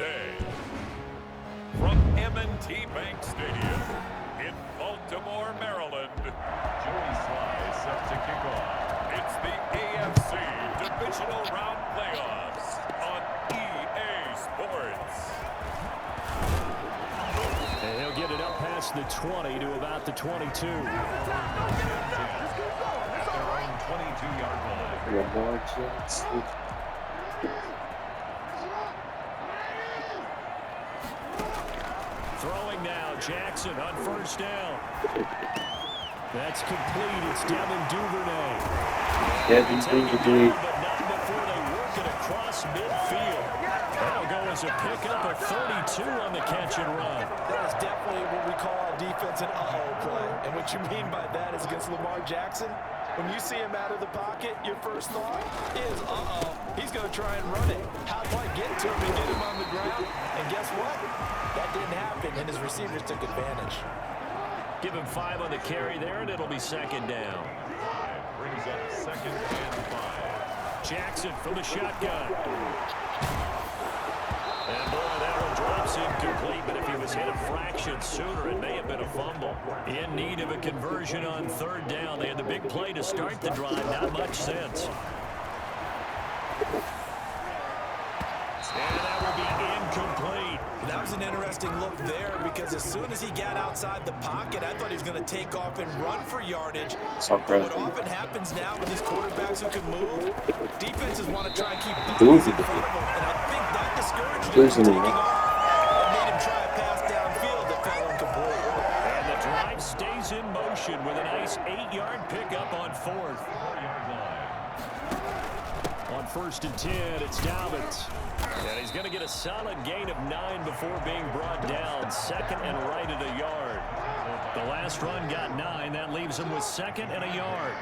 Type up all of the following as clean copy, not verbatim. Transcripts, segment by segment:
Day. From M&T Bank Stadium in Baltimore, Maryland, Joey Sly set to kick off. It's the AFC Divisional Round Playoffs on EA Sports. And he'll get it up past the 20 to about the 22. At their own 22-yard line. Throwing now, Jackson on first down. That's complete. It's Devin Duvernay. Devin Duvernay. But not before they work it across midfield. That'll go as a pickup of 32 on the catch and run. That is definitely what we call a defense and uh-oh play. And what you mean by that is against Lamar Jackson, when you see him out of the pocket, your first thought is, uh-oh, he's going to try and run it. How do I get to him and get him on the ground? And guess what? That didn't happen, and his receivers took advantage. Give him 5 on the carry there, and it'll be second down. Brings up second and 5. Jackson from the shotgun. And boy, that one drops incomplete, but if he was hit a fraction sooner, it may have been a fumble. In need of a conversion on third down. They had the big play to start the drive, not much sense. And that will be incomplete. That was an interesting look there because as soon as he got outside the pocket, I thought he was going to take off and run for yardage. But what often happens now with these quarterbacks who can move, defenses want to try and keep bodies in front of them. And I think that discouraged him from taking off and made him try a pass downfield that fell incomplete. And the drive stays in motion with a nice 8-yard pickup on fourth. On first and 10, it's Dobbins. And he's going to get a solid gain of 9 before being brought down. Second and right at a yard. The last run got 9. That leaves him with second and a yard.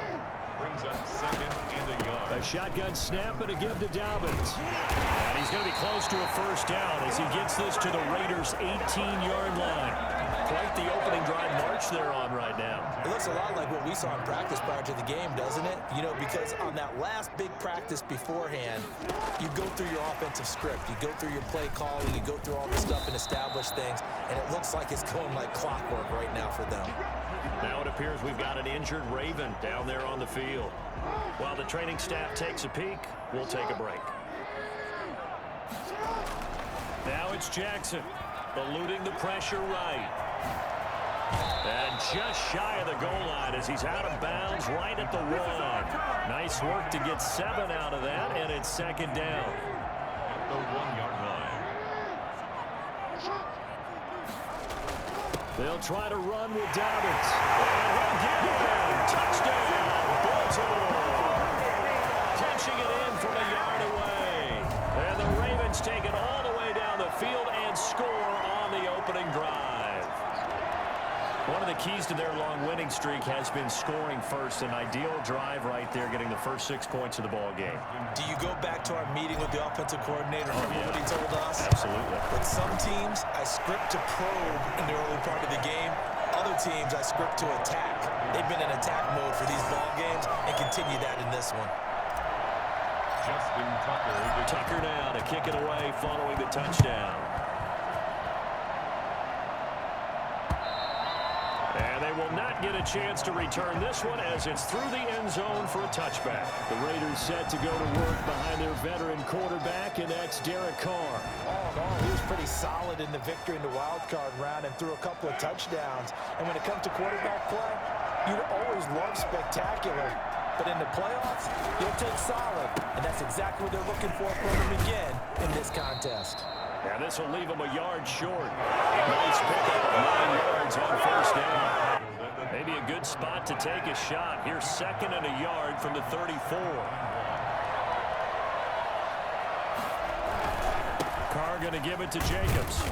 Brings up second and a yard. A shotgun snap and a give to Dobbins. And he's going to be close to a first down as he gets this to the Raiders' 18-yard line. Quite the opening drive march they're on right now. It looks a lot like what we saw in practice prior to the game, doesn't it? You know, because on that last big practice beforehand, you go through your offensive script. You go through your play calling. You go through all the stuff and establish things. And it looks like it's going like clockwork right now for them. Now it appears we've got an injured Raven down there on the field. While the training staff takes a peek, we'll take a break. Now it's Jackson, eluding the pressure right. And just shy of the goal line as he's out of bounds right at the 1. Nice work to get 7 out of that, and it's second down. The 1-yard line. They'll try to run with Dobbins. And he'll get him. Touchdown, Baltimore. Punching it in from a yard away. And the Ravens take it all the way down the field and score on the opening drive. One of the keys to their long winning streak has been scoring first. An ideal drive right there, getting the first 6 points of the ball game. Do you go back to our meeting with the offensive coordinator? Remember what he told us? Absolutely. With some teams, I script to probe in the early part of the game. Other teams, I script to attack. They've been in attack mode for these ball games and continue that in this one. Justin Tucker. Tucker now to kick it away following the touchdown. And they will not get a chance to return this one as it's through the end zone for a touchback. The Raiders set to go to work behind their veteran quarterback, and that's Derek Carr. All in all, he was pretty solid in the victory in the wild card round and threw a couple of touchdowns. And when it comes to quarterback play, you'd always love spectacular. But in the playoffs, you'll take solid. And that's exactly what they're looking for from him again in this contest. Now this will leave him a yard short. Nice pickup, 9 yards on first down. Maybe a good spot to take a shot. Here's second and a yard from the 34. Carr going to give it to Jacobs.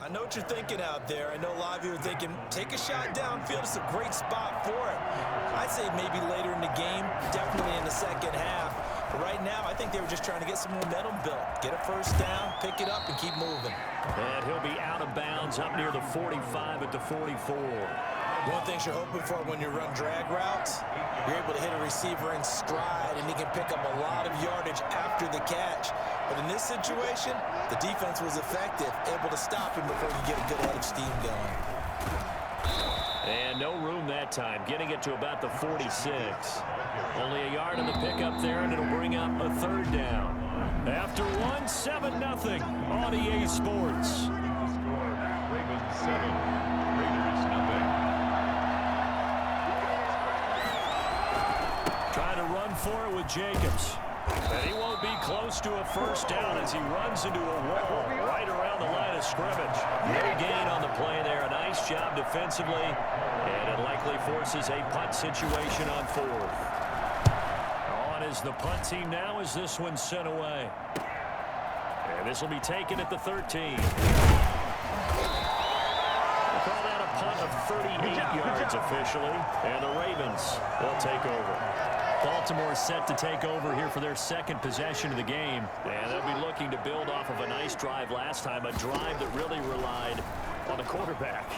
I know what you're thinking out there. I know a lot of you are thinking, take a shot downfield. It's a great spot for it. I'd say maybe later in the game, definitely in the second half. But right now, I think they were just trying to get some momentum built. Get a first down, pick it up, and keep moving. And he'll be out of bounds up near the 45 at the 44. One thing you're hoping for when you run drag routes, you're able to hit a receiver in stride, and he can pick up a lot of yardage after the catch. But in this situation, the defense was effective, able to stop him before you get a good head of steam going. And no room that time, getting it to about the 46. Only a yard on the pickup there, and it'll bring up a third down. After one, 7-0 on EA Sports. Ravens 7, Raiders nothing. Trying to run for it with Jacobs. And he won't be close to a first down as he runs into a wall right around the line of scrimmage. No gain on the play there. A nice job defensively. And it likely forces a punt situation on fourth. On is the punt team now as this one's sent away. And this will be taken at the 13. We'll call that a punt of 38 yards officially. And the Ravens will take over. Baltimore set to take over here for their second possession of the game. And they'll be looking to build off of a nice drive last time, a drive that really relied on the quarterback.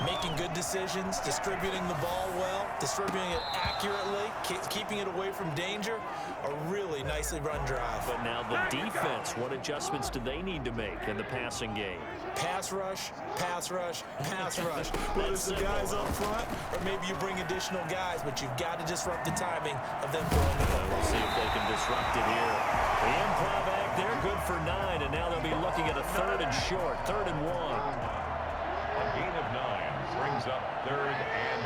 Making good decisions, distributing the ball well, distributing it accurately, keeping it away from danger. A really nicely run drive. But now the defense, what adjustments do they need to make in the passing game? Pass rush, pass rush, pass rush. Whether it's the guys up front or maybe you bring additional guys, but you've got to disrupt the timing of them throwing the ball. We'll see if they can disrupt it here. The improv act, they're good for 9, and now they'll be looking at a 3rd and short, 3rd and 1. A gain of 9 brings up 3rd and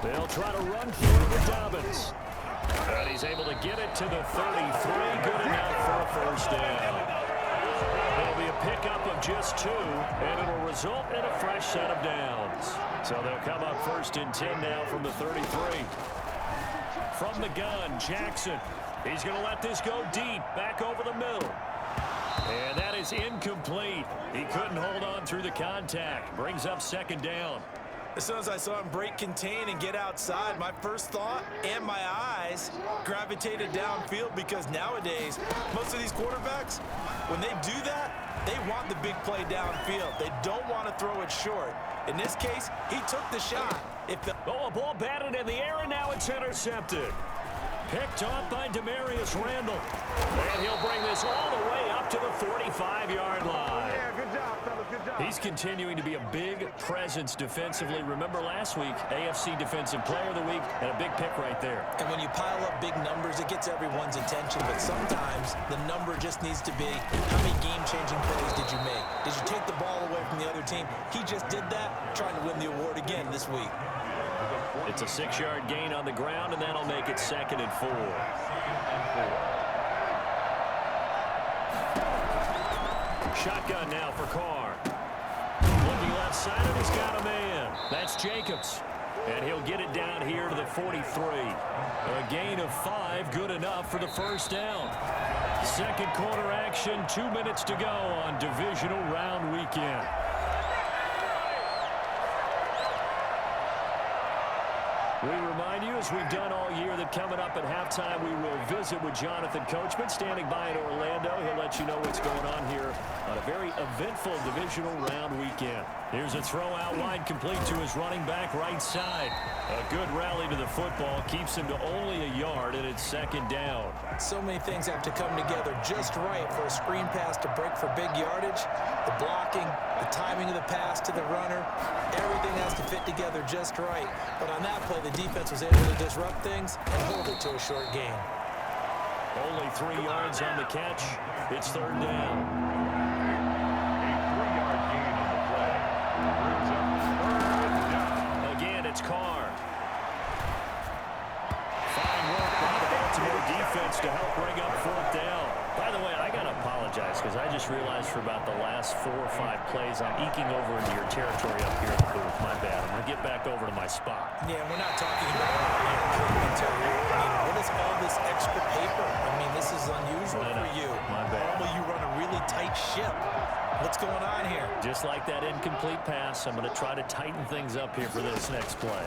1. They'll try to run for it with Dobbins. And he's able to get it to the 33. Good enough for a first down. It'll be a pickup of just 2, and it'll result in a fresh set of downs. So they'll come up 1st and 10 now from the 33. From the gun, Jackson. He's going to let this go deep, back over the middle. And that is incomplete. He couldn't hold on through the contact. Brings up 2nd down. As soon as I saw him break contain and get outside, my first thought and my eyes gravitated downfield, because nowadays, most of these quarterbacks, when they do that, they want the big play downfield. They don't want to throw it short. In this case, he took the shot. A ball batted in the air, and now it's intercepted. Picked off by Demarius Randall. And he'll bring this all the way up to the 45-yard line. Yeah, good job, fellas, good job. He's continuing to be a big presence defensively. Remember last week, AFC Defensive Player of the Week, and a big pick right there. And when you pile up big numbers, it gets everyone's attention. But sometimes the number just needs to be, how many game-changing plays did you make? Did you take the ball away from the other team? He just did that, trying to win the award again this week. It's a 6-yard gain on the ground, and that'll make it 2nd and 4. Shotgun now for Carr. Looking left side, and he's got a man. That's Jacobs. And he'll get it down here to the 43. A gain of 5, good enough for the first down. Second quarter action, 2 minutes to go on divisional round weekend. We remind you, as we've done all year, that coming up at halftime, we will visit with Jonathan Coachman, standing by in Orlando. He'll let you know what's going on here on a very eventful divisional round weekend. Here's a throw out wide, complete to his running back right side. A good rally to the football, keeps him to only a yard, and it's 2nd down. So many things have to come together just right for a screen pass to break for big yardage. The blocking, the timing of the pass to the runner, everything has to fit together just right. But on that play, the defense was able to disrupt things and hold it to a short gain. Only 3 yards on the catch. It's 3rd down. A 3-yard gain on the play. Brings up 3rd down. Again, it's Carr. Fine work by the Baltimore defense to help bring up 4th down. By the way, I got to apologize because I just realized for about the last 4 or 5 plays I'm eking over into your territory up here in the booth. My bad. I'm going to get back over to my spot. Yeah, we're not talking about interior. I mean, what is all this extra paper? I mean, this is unusual for you. My bad. Normally you run a really tight ship. What's going on here? Just like that incomplete pass, I'm going to try to tighten things up here for this next play.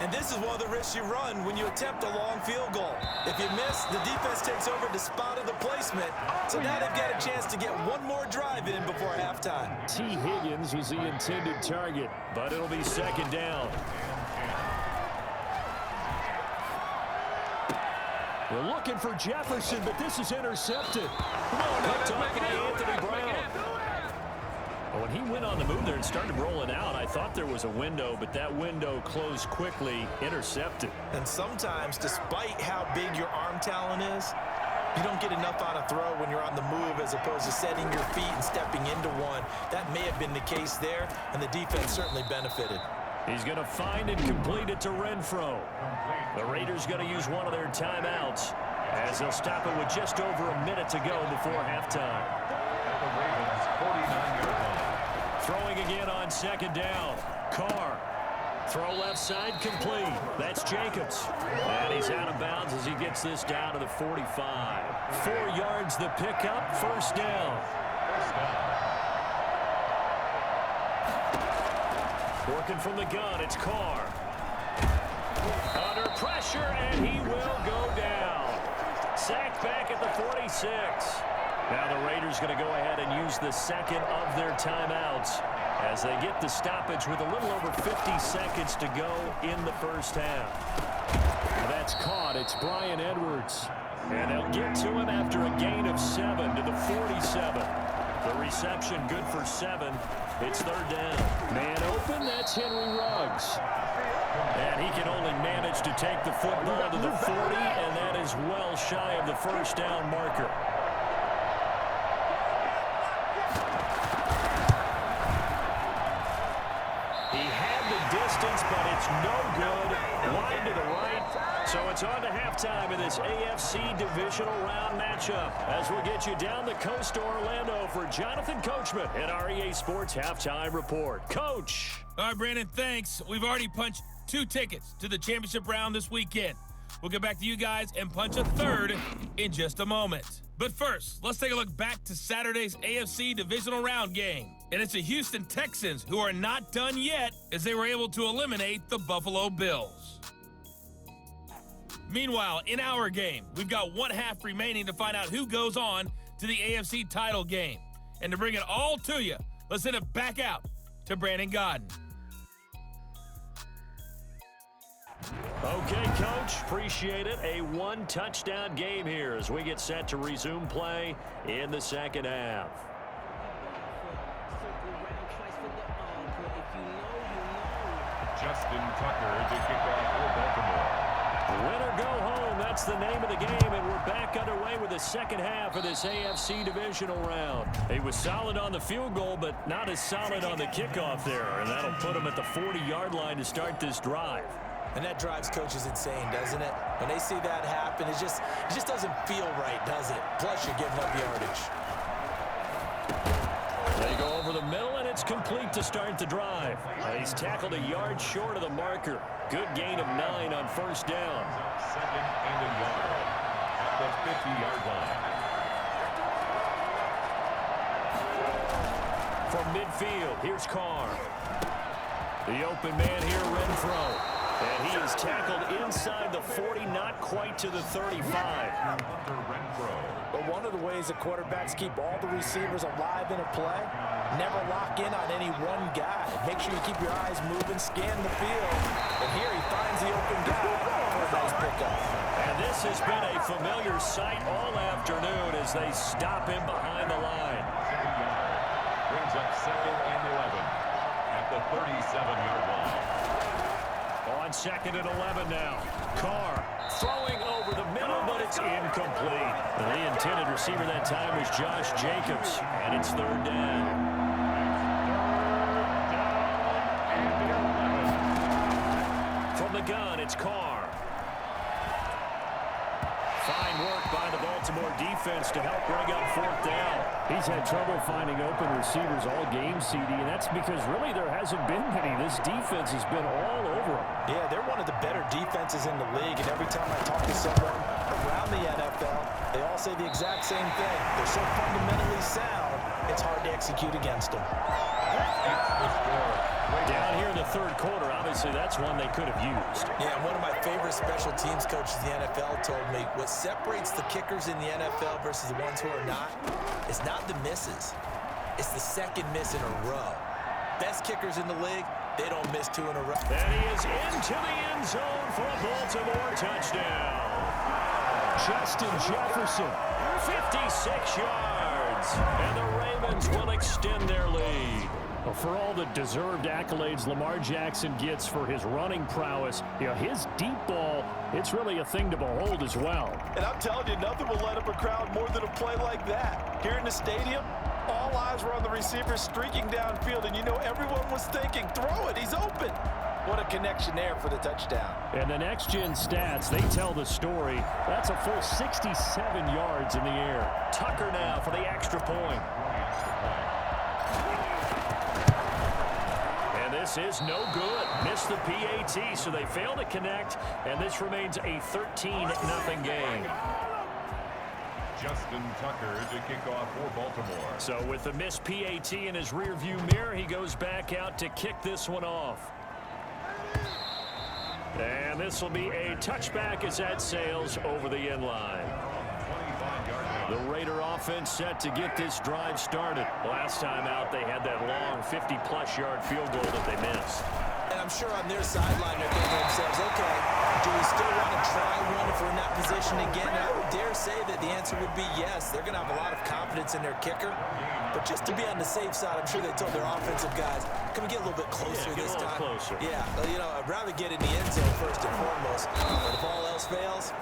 And this is one of the risks you run when you attempt a long field goal. If you miss, the defense takes over the spot of the placement. So now they've got a chance to get one more drive in before halftime. T. Higgins was the intended target, but it'll be second down. We're looking for Jefferson, but this is intercepted. Picked off by Anthony Brown. When he went on the move there and started rolling out, I thought there was a window, but that window closed quickly, intercepted. And sometimes, despite how big your arm talent is, you don't get enough on a throw when you're on the move as opposed to setting your feet and stepping into one. That may have been the case there, and the defense certainly benefited. He's going to find and complete it to Renfro. The Raiders going to use one of their timeouts as they'll stop it with just over a minute to go before halftime. The Ravens 49-yard line. Throwing again on second down. Carr. Throw left side complete. That's Jacobs. And he's out of bounds as he gets this down to the 45. 4 yards the pickup. First down. Working from the gun, it's Carr. Under pressure, and he will go down. Sacked back at the 46. Now the Raiders going to go ahead and use the second of their timeouts as they get the stoppage with a little over 50 seconds to go in the first half. That's caught. It's Bryan Edwards. And they'll get to him after a gain of 7 to the 47. The reception good for 7. It's third down. Man open, that's Henry Ruggs. And he can only manage to take the football to the 40, and that is well shy of the first down marker. He had the distance, but it's no good. Wide to the right. So it's on to halftime in this AFC Divisional Round matchup as we'll get you down the coast to Orlando for Jonathan Coachman at our EA Sports Halftime Report. Coach. All right, Brandon, thanks. We've already punched 2 tickets to the championship round this weekend. We'll get back to you guys and punch a third in just a moment. But first, let's take a look back to Saturday's AFC Divisional Round game. And it's the Houston Texans who are not done yet as they were able to eliminate the Buffalo Bills. Meanwhile, in our game, we've got 1 half remaining to find out who goes on to the AFC title game. And to bring it all to you, let's send it back out to Brandon Godden. Okay, Coach, appreciate it. A 1-touchdown game here as we get set to resume play in the second half. Justin Tucker to kick off for Baltimore. Win or go home, that's the name of the game, and we're back underway with the second half of this AFC Divisional Round. He was solid on the field goal, but not as solid on the kickoff there, and that'll put him at the 40-yard line to start this drive. And that drives coaches insane, doesn't it? When they see that happen, it just doesn't feel right, does it? Plus, you're giving up yardage. They go over the middle, and it's complete to start the drive. He's tackled a yard short of the marker. Good gain of 9 on first down. Second and a yard at the 50-yard line. From midfield, here's Carr. The open man here, Renfro. And he is tackled inside the 40, not quite to the 35. But one of the ways that quarterbacks keep all the receivers alive in a play, never lock in on any one guy. Make sure you keep your eyes moving, scan the field. And here he finds the open guy for a nice pickup. And this has been a familiar sight all afternoon as they stop him behind the line. Brings up second and 11 at the 37-yard line. On second and 11 now. Carr throwing over the middle, but it's incomplete. The intended receiver that time was Josh Jacobs, and it's third down. From the gun, it's Carr. Fine work by the Baltimore defense to help bring up fourth down. He's had trouble finding open receivers all game, CD, and that's because really there hasn't been many. This defense has been all over them. Yeah, they're one of the better defenses in the league, and every time I talk to someone around the NFL, they all say the exact same thing. They're so fundamentally sound, it's hard to execute against them. Down here in the third quarter, obviously that's one they could have used. Yeah, one of my favorite special teams coaches in the NFL told me what separates the kickers in the NFL versus the ones who are not is not the misses. It's the second miss in a row. Best kickers in the league, they don't miss 2 in a row. And he is into the end zone for a Baltimore touchdown. Justin Jefferson, 56 yards. And the Ravens will extend their lead. Well, for all the deserved accolades Lamar Jackson gets for his running prowess, his deep ball, it's really a thing to behold as well. And I'm telling you, nothing will light up a crowd more than a play like that. Here in the stadium, all eyes were on the receiver streaking downfield, and everyone was thinking, throw it, he's open. What a connection there for the touchdown. And the next-gen stats, they tell the story. That's a full 67 yards in the air. Tucker now for the extra point. And this is no good. Missed the PAT, so they fail to connect, and this remains a 13-0 game. Justin Tucker to kick off for Baltimore. So with the missed PAT in his rearview mirror, he goes back out to kick this one off. And this will be a touchback as that sails over the end line. The Raider offense set to get this drive started. Last time out, they had that long 50-plus yard field goal that they missed. And I'm sure on their sideline they're thinking to themselves, okay, do we still want to try one if we're in that position again? And I would dare say that the answer would be yes. They're going to have a lot of confidence in their kicker. But just to be on the safe side, I'm sure they told their offensive guys, can we get a little bit closer this time? Closer. Yeah, I'd rather get in the end zone first and foremost. But if all else fails,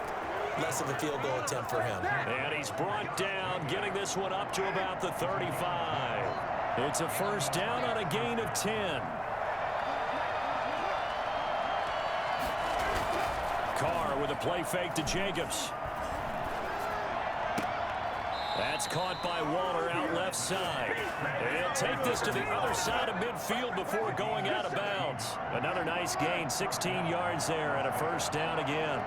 less of a field goal attempt for him. And he's brought down, getting this one up to about the 35. It's a first down on a gain of 10. Carr with a play fake to Jacobs. That's caught by Waller out left side. And he'll take this to the other side of midfield before going out of bounds. Another nice gain, 16 yards there, and a first down again.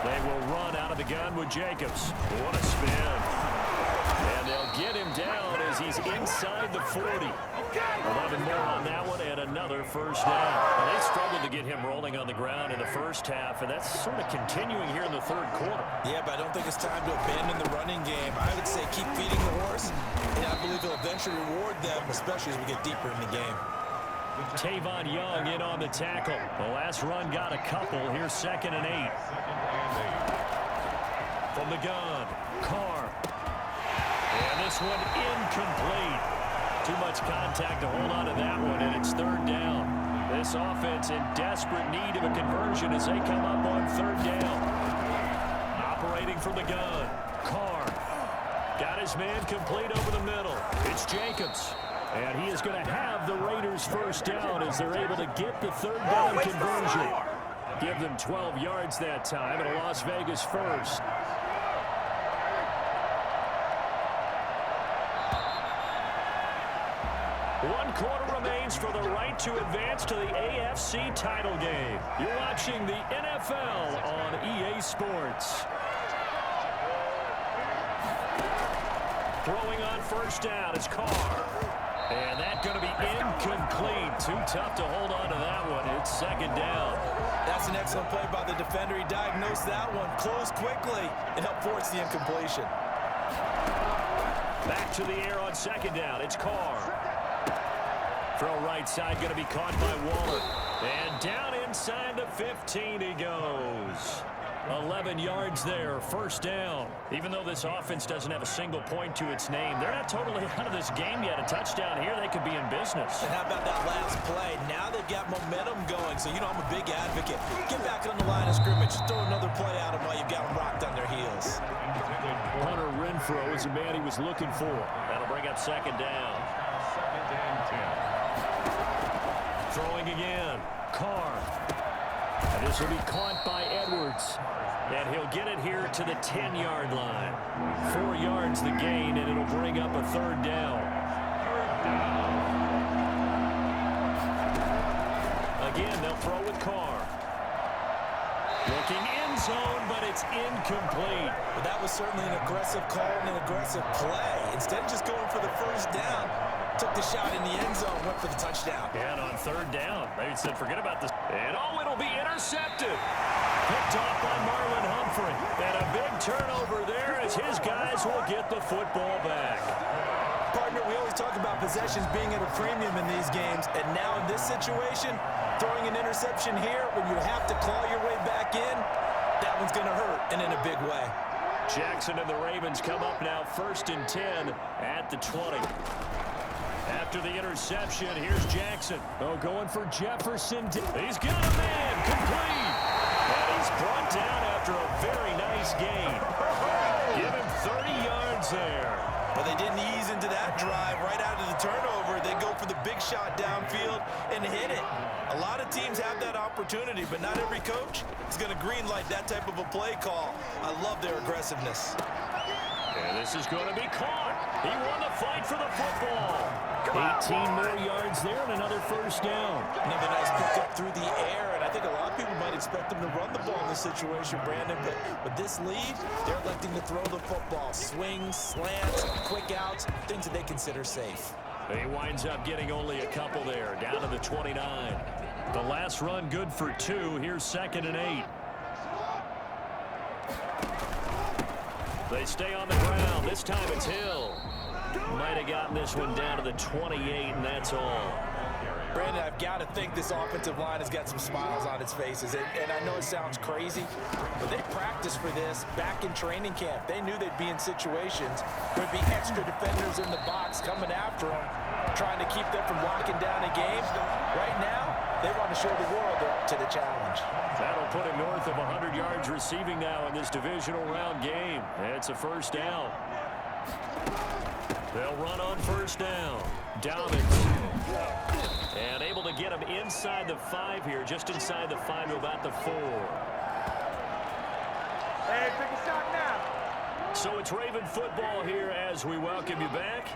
They will run out of the gun with Jacobs. What a spin. And they'll get him down as he's inside the 40. 11 more on that one and another first down. Well, they struggled to get him rolling on the ground in the first half, and that's sort of continuing here in the third quarter. Yeah, but I don't think it's time to abandon the running game. I would say keep feeding the horse, and I believe he'll eventually reward them, especially as we get deeper in the game. Tavon Young in on the tackle. The last run got a couple. Here's 2nd and 8. From the gun, Carr. And this one incomplete. Too much contact to hold on to that one, and it's 3rd down. This offense in desperate need of a conversion as they come up on 3rd down. Operating from the gun, Carr. Got his man complete over the middle. It's Jacobs. And he is going to have the Raiders first down as they're able to get the 3rd down conversion. Give them 12 yards that time and a Las Vegas first. One quarter remains for the right to advance to the AFC title game. You're watching the NFL on EA Sports. Throwing on first down is Carr. And that's going to be incomplete. Too tough to hold on to that one. It's 2nd down. That's an excellent play by the defender. He diagnosed that one, closed quickly, and helped force the incompletion. Back to the air on 2nd down. It's Carr. Throw right side, going to be caught by Waller. And down inside the 15 he goes. 11 yards there, first down. Even though this offense doesn't have a single point to its name, they're not totally out of this game yet. A touchdown here, they could be in business. And how about that last play? Now they've got momentum going, so I'm a big advocate. Get back on the line of scrimmage. Just throw another play at them while you've got them rocked on their heels. Hunter Renfrow is the man he was looking for. That'll bring up 2nd down. 2nd and 10. Throwing again. Carr. And this will be caught by Edwards. And he'll get it here to the 10-yard line. 4 yards the gain, and it'll bring up a 3rd down. Again, they'll throw with Carr. Looking end zone, but it's incomplete. But that was certainly an aggressive call and an aggressive play. Instead of just going for the first down, Took the shot in the end zone, went for the touchdown. And on third down, they said forget about this. And it'll be intercepted. Picked off by Marlon Humphrey. And a big turnover there as his guys will get the football back. Partner, we always talk about possessions being at a premium in these games. And now in this situation, throwing an interception here when you have to claw your way back in, that one's going to hurt, and in a big way. Jackson and the Ravens come up now 1st and 10 at the 20. After the interception, here's Jackson. Oh, going for Jefferson. He's got a man complete. And he's brought down after a very nice gain. Give him 30 yards there. But they didn't ease into that drive right out of the turnover. They go for the big shot downfield and hit it. A lot of teams have that opportunity, but not every coach is going to green light that type of a play call. I love their aggressiveness. And this is going to be caught. He won the fight for the football. 18 more yards there and another first down. Another nice pickup through the air, and I think a lot of people might expect them to run the ball in this situation, Brandon, but with this lead, they're electing to throw the football. Swings, slants, quick outs, things that they consider safe. He winds up getting only a couple there, down to the 29. The last run good for 2. Here's 2nd and 8. They stay on the ground. This time it's Hill. Might have gotten this one down to the 28, and that's all. Brandon, I've got to think this offensive line has got some smiles on its faces. And I know it sounds crazy, but they practiced for this back in training camp. They knew they'd be in situations where there'd be extra defenders in the box coming after them, trying to keep them from locking down a game. Right now, they want to show the world they're up to the challenge. That'll put him north of 100 yards receiving now in this divisional round game. It's a first down. They'll run on first down. Dobbins. And able to get him inside the 5 here, just inside the 5 to about the 4. Hey, take a shot now. So it's Raven football here as we welcome you back.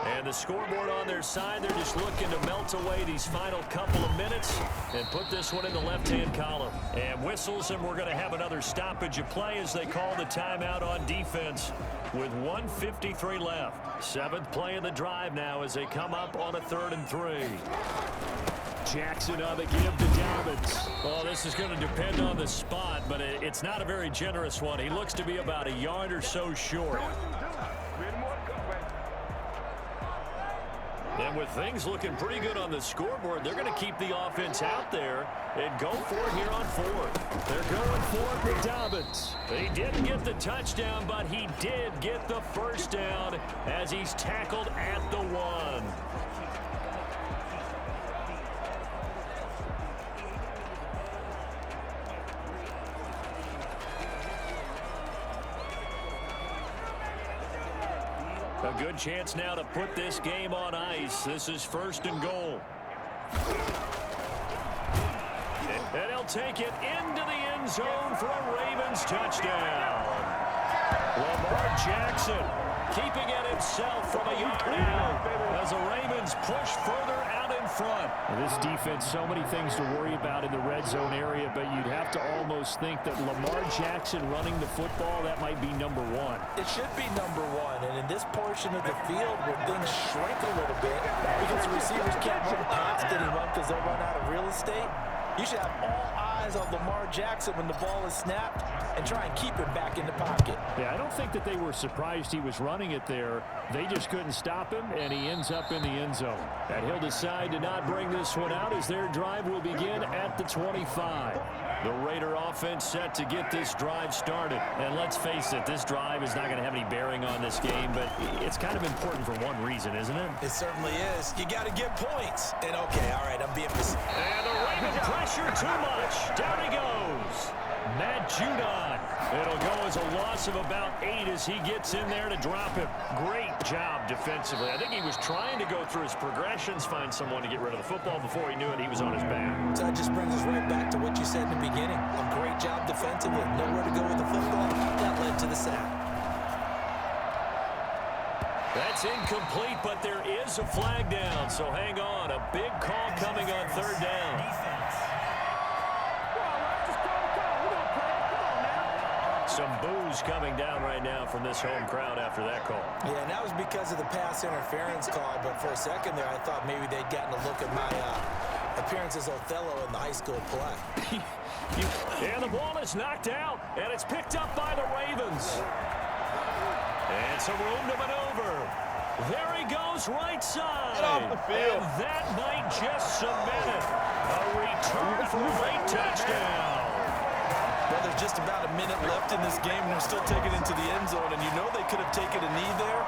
And the scoreboard on their side, they're just looking to melt away these final couple of minutes and put this one in the left-hand column. And whistles, and we're going to have another stoppage of play as they call the timeout on defense with 1:53 left. 7th play of the drive now as they come up on a 3rd and 3. Jackson on the give to Dobbins. Oh, this is going to depend on the spot, but it's not a very generous one. He looks to be about a yard or so short. And with things looking pretty good on the scoreboard, they're going to keep the offense out there and go for it here on 4th. They're going for it with Dobbins. He didn't get the touchdown, but he did get the first down as he's tackled at the 1. A good chance now to put this game on ice. This is 1st and goal. And he'll take it into the end zone for a Ravens touchdown. Lamar Jackson keeping it himself from a yard out as the Ravens push further out in front. This defense, so many things to worry about in the red zone area, but you'd have to almost think that Lamar Jackson running the football, that might be number 1. It should be number 1, and in this portion of the field where things shrink a little bit because the receivers can't run past anyone because they'll run out of real estate, you should have all eyes on Lamar Jackson when the ball is snapped and try and keep him back in the pocket. Yeah, I don't think that they were surprised he was running it there. They just couldn't stop him, and he ends up in the end zone. And he'll decide to not bring this one out as their drive will begin at the 25. The Raider offense set to get this drive started. And let's face it, this drive is not going to have any bearing on this game, but it's kind of important for one reason, isn't it? It certainly is. You got to get points. And okay, all right, I'm being precise. And the Raven pressure too much. Down he goes. Matt Judon. It'll go as a loss of about 8 as he gets in there to drop him. Great job defensively. I think he was trying to go through his progressions, find someone to get rid of the football. Before he knew it, he was on his back. So that just brings us right back to what you said in the beginning. A great job defensively. Nowhere to go with the football. That led to the sack. That's incomplete, but there is a flag down. So hang on. A big call coming on 3rd down. Some boos coming down right now from this home crowd after that call. Yeah, and that was because of the pass interference call, but for a second there I thought maybe they'd gotten a look at my appearance as Othello in the high school play. And the ball is knocked out, and it's picked up by the Ravens. And some room to maneuver. There he goes, right side. Get off the field. And that might just cement it. A return for a late touchdown. Well, there's just about a minute left in this game, and they're still taking it into the end zone. And you know they could have taken a knee there,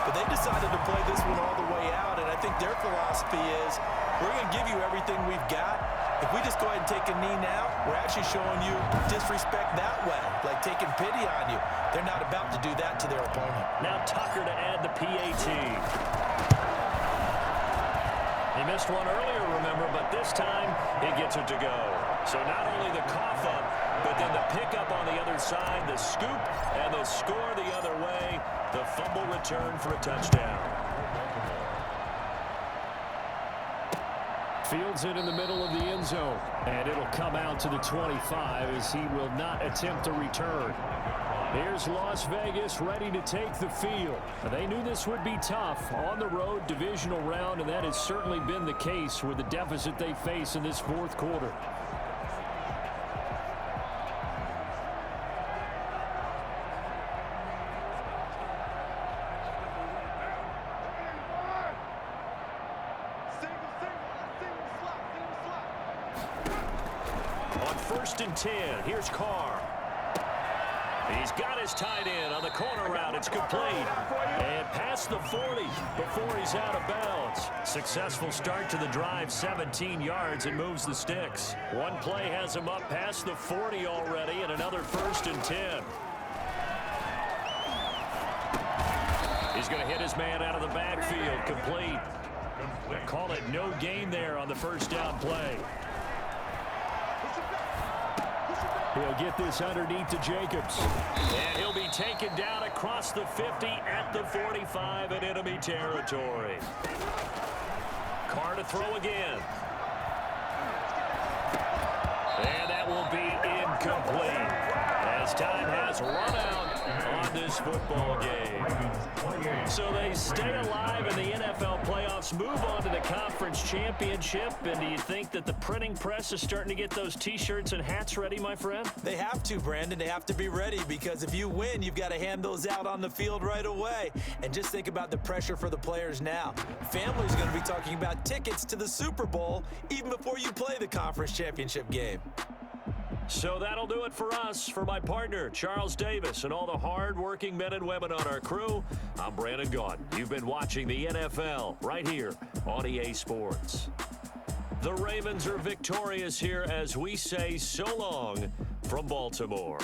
but they decided to play this one all the way out. And I think their philosophy is, we're going to give you everything we've got. If we just go ahead and take a knee now, we're actually showing you disrespect that way, like taking pity on you. They're not about to do that to their opponent. Now Tucker to add the PAT. He missed one earlier, remember, but this time he gets it to go. So not only the cough up, but then the pickup on the other side, the scoop, and the score the other way. The fumble return for a touchdown. Fields it in the middle of the end zone, and it'll come out to the 25 as he will not attempt to return. Here's Las Vegas ready to take the field. They knew this would be tough on the road divisional round, and that has certainly been the case with the deficit they face in this fourth quarter. On 1st and 10, here's Carr. He's got his tight end on the corner route. It's complete. And past the 40 before he's out of bounds. Successful start to the drive, 17 yards, and moves the sticks. One play has him up past the 40 already, and another 1st and 10. He's going to hit his man out of the backfield. Complete. Call it no gain there on the first down play. He'll get this underneath to Jacobs. And he'll be taken down across the 50 at the 45 in enemy territory. Carr to throw again. And that will be incomplete as time has run out on this football game. So they stay alive in the NFL playoffs, move on to the conference championship. And do you think that the printing press is starting to get those T-shirts and hats ready, my friend? They have to, Brandon. They have to be ready, because if you win, you've got to hand those out on the field right away. And just think about the pressure for the players now. Families going to be talking about tickets to the Super Bowl even before you play the conference championship game. So that'll do it for us. For my partner, Charles Davis, and all the hard-working men and women on our crew, I'm Brandon Gaudin. You've been watching the NFL right here on EA Sports. The Ravens are victorious here as we say so long from Baltimore.